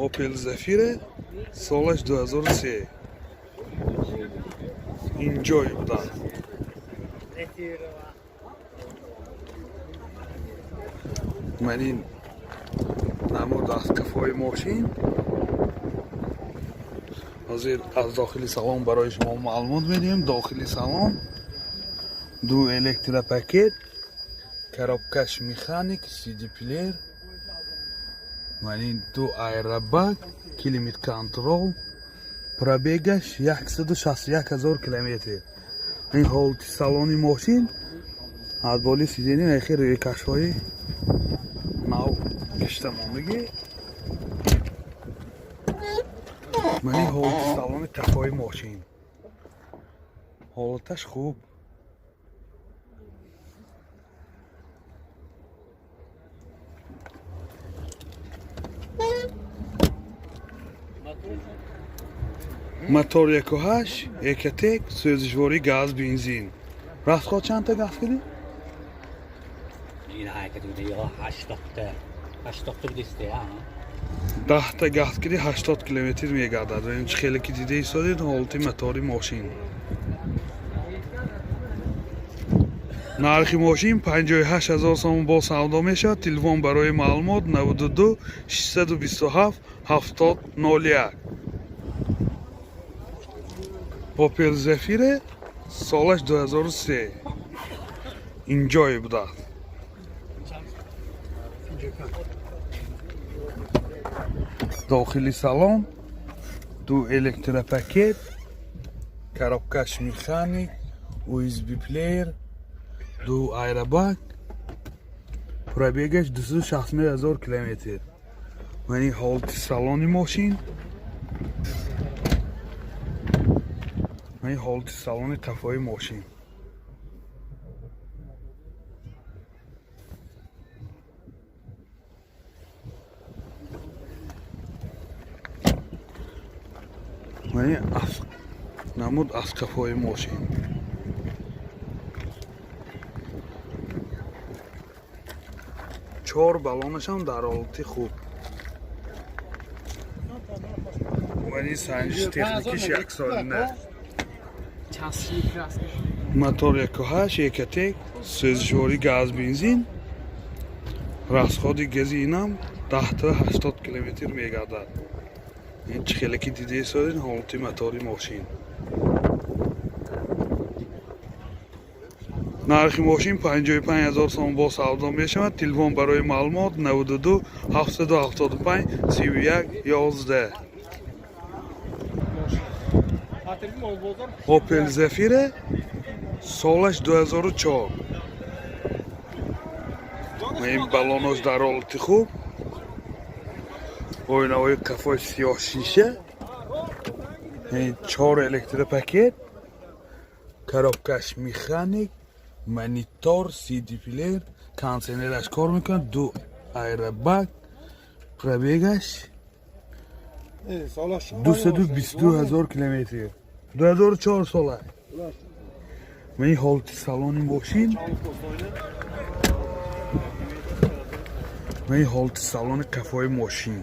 Opel Zafira солаш 2003 инҷой будад. манин намуд аз кафои мошин ҳозир аз дохили салон барои шумо маълумот медиҳем. дохили салон ду электропакет, коробкаш механик, CD плеер, манин ду аэробаг, климат контрол, пробегаш 161 000 километр. ин ҳолати салони мошин аз боли сидени ахир рӯи кашфҳои нав гаштамонагӣ. манин ҳолати салони тафои мошин ҳолаташ хуб. мотор 1.8 Экотек, сӯзишворӣ газ бензин. расход чандта газ киди? این حرکت بوده یا 80 تا دیسته ها 10 та газ киди 80 километр мегардад. ин чӣ хеле ки дида истодед ҳолати мотори мошин. нархи мошин 58 000 сом бо савдо мешавад. телефон барои маълумот 92 627 7001. Opel Zafira солаш 2003 инҷой будад. дохили салон ду электропакет, коробкаш механик, USB плеер, ду аэробаг, пробегаш 260 000 километр. манин ҳолати салони мошин, манин ҳолати салони тафои мошин. манин намуд аз кафои мошин. чор балонашам дар ҳолати хуб. манин санҷиши техникиш 1 солина. мотор 1.8 Экотек, сӯзишворӣ газ бензин. расходи гази инам 10 та 80 километр мегардад. ин чӣ хеле ки дида истодед ҳолати мотори мошин. нархи мошин 55 000 сом бо савдо мешавад. телефон барои маълумот 92 775 31 11. Opel Zafira солаш 2004 ин балонош дар ҳолати хуб. ойнаҳои қафои сиёҳшиша, 4 электропакет, коробкаш механик, монитор, CD плеер, кондитсионераш кор мекунад, ду аэробаг, пробегаш 222 000 километр. 2004 сола. манин ҳолати салони мошин, манин ҳолати салони қафои мошин.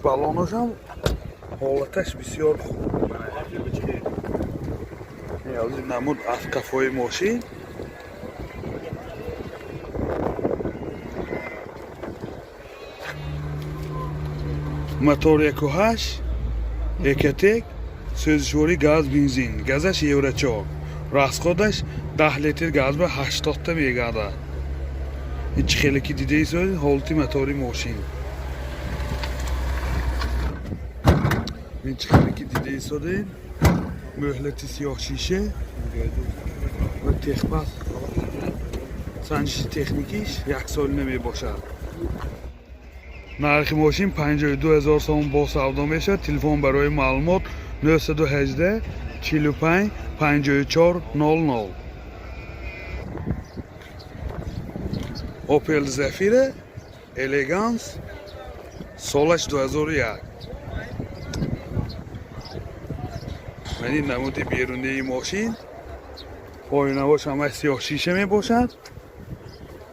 балонашам ҳолаташ бисёр хуб. ҳозир намуд аз қафои мошин. мотор 1.8 Экотек, сӯзишворӣ газ бензин. газаш евро 4. расходаш 10 литр газ ба 80 та мегардад. ин чӣ хеле ки дида истодед ҳолати мотори мошин. ин чӣ хеле ки дида истодед мӯҳлати сиёҳшиша ва техпас санҷиши техникиш 1 солина мебошад. нархи мошин 52 000 сом бо савдо мешавад. телефон барои маълумот 918 45 54 00. Opel Zafira Elegance солаш 2001. манин намуди берунии мошин آینه‌هاش همه سیاه شیشه می باشد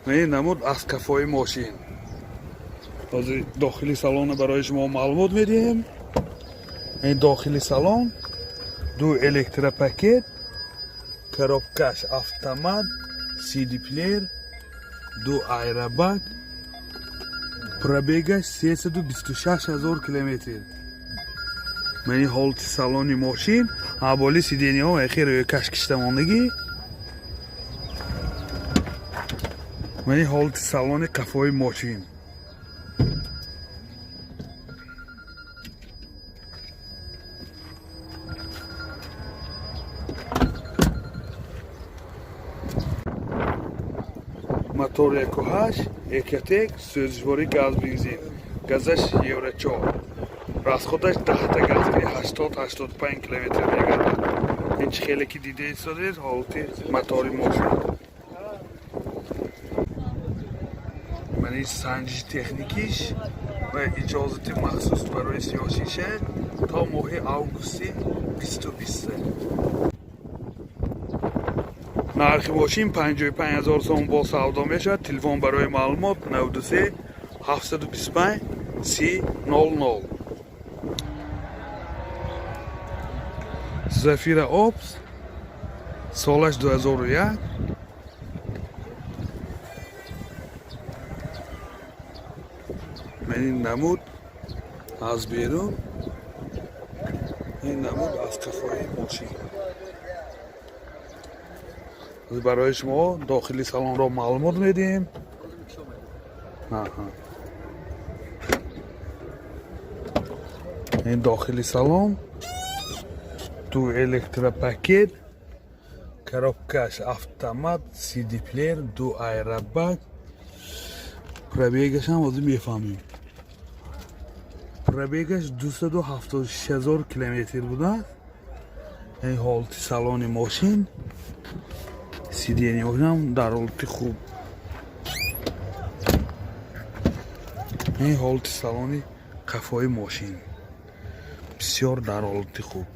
و این نمود از کفای ماشین. از داخلی سالن برای شما معلومات میدیم. این داخلی سالن دو الکتروپاکت، коробкаш автомат, CD плеер, دو айробак, пробегаш 326,000 километр. мани ҳолати салони мошин аввали сидениҳо ахир рӯи каш киштамондагӣ. мани ҳолати салони қафои мошин. мотор 1.8 екатек сӯзишвори газ бензин, газаш евро 4, расходаш 10 газри 80-85 километр мегардад. ин чи хеле ки дида истодед ҳолати мотори мошин. мани санҷиши техникиш ва иҷозати махсус барои сиёҳшиша то моҳи августи 2020. нархи мошин 55,000 сом бо савдо мешавад. телефон барои маълумот 93 725 3000. зафира опс, солаш 2001. ин намуд аз берун, ин намуд аз қафои мошин. барои шумо дохили салонро маълумот медиҳем. ин дохили салон ду электропакет, коробкаш автомат, CD плеер, ду айробак. пробегашам ҳозир мефаҳмем. пробегаш 276,000 километр будааст. ин ҳолати салони мошин. сидениҳоам дар ҳолати хуб. ин ҳолати салони қафои мошин бисёр дар ҳолати хуб.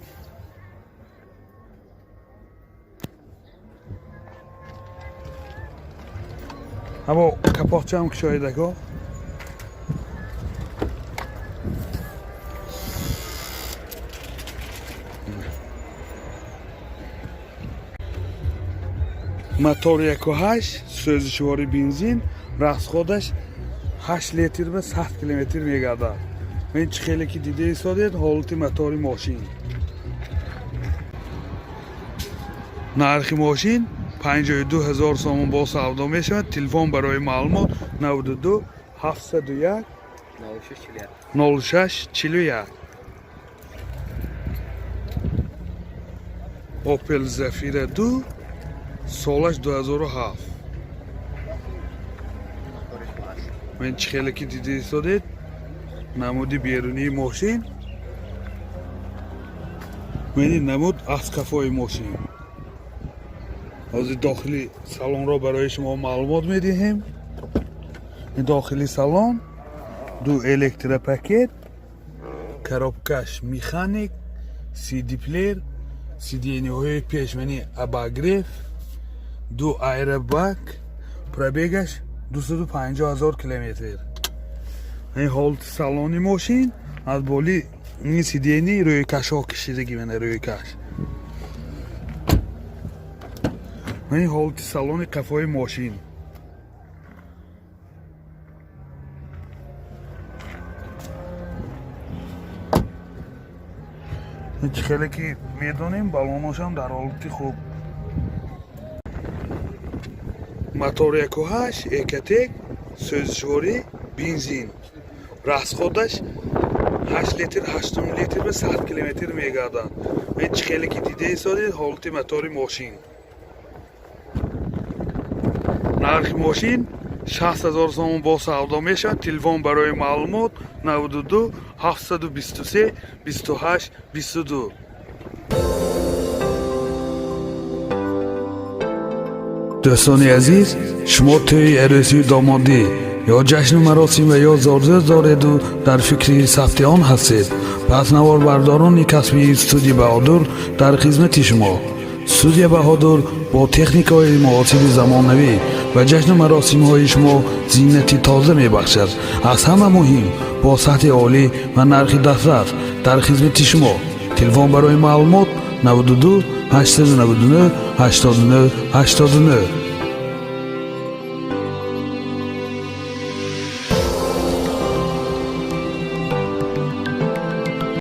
ҳамо капоқчаам кушоидако. мотор 1.8 сӯзишвори бензин, расходаш 8 литр ба 100 километр мегардад. ин чи хеле ки дида истодед ҳолати мотори мошин. нархи мошин 52,000 сомон бо савдо мешавад. телефон барои маълумот 92 701 0641. Opel Zafira 2 солаш 2007. мен чи хеле ки дида истодед намуди берунии мошин. мени намуд аз қафои мошин. ҳозир дохили салонро барои шумо маълумот медиҳем. ин дохили салон ду электропакет, коробкаш механик, CD плеер, сидениҳои пешмани обогрев, ду айробак, пробегаш 250,000 километр. ин ҳолати салони мошин аз боли ин сидени рӯи кашҳо кишидагӣ мена рӯи каш. ин ҳолати салони қафои мошин. чи хеле ки медонем балоношам дар ҳолати хуб. мотор 1.8 екатек сӯзишвори бензин, расходаш 8 литр 8 литр ба 100 километр мегардад. ин чи хеле ки дида истодед ҳолати мотори мошин. нархи мошин 60,000 сомон бо савдо мешавад. телефон барои маълумот 92 723 28 22. дӯстони азиз, шумо тӯи арӯзии домодӣ ё ҷашну маросим ва ё зорзӯз дореду дар фикри сабти он ҳастед? пас навор бардорони касби студияи Баҳодур дар хизмати шумо. студия баҳодур бо техникаҳои муосири замонавӣ ва ҷашну маросимҳои шумо зиннати тоза мебахшад. аз ҳама муҳим бо сатҳи олӣ ва нархи дастрас дар хизмати шумо. телефон барои маълумот 92 899 89 89.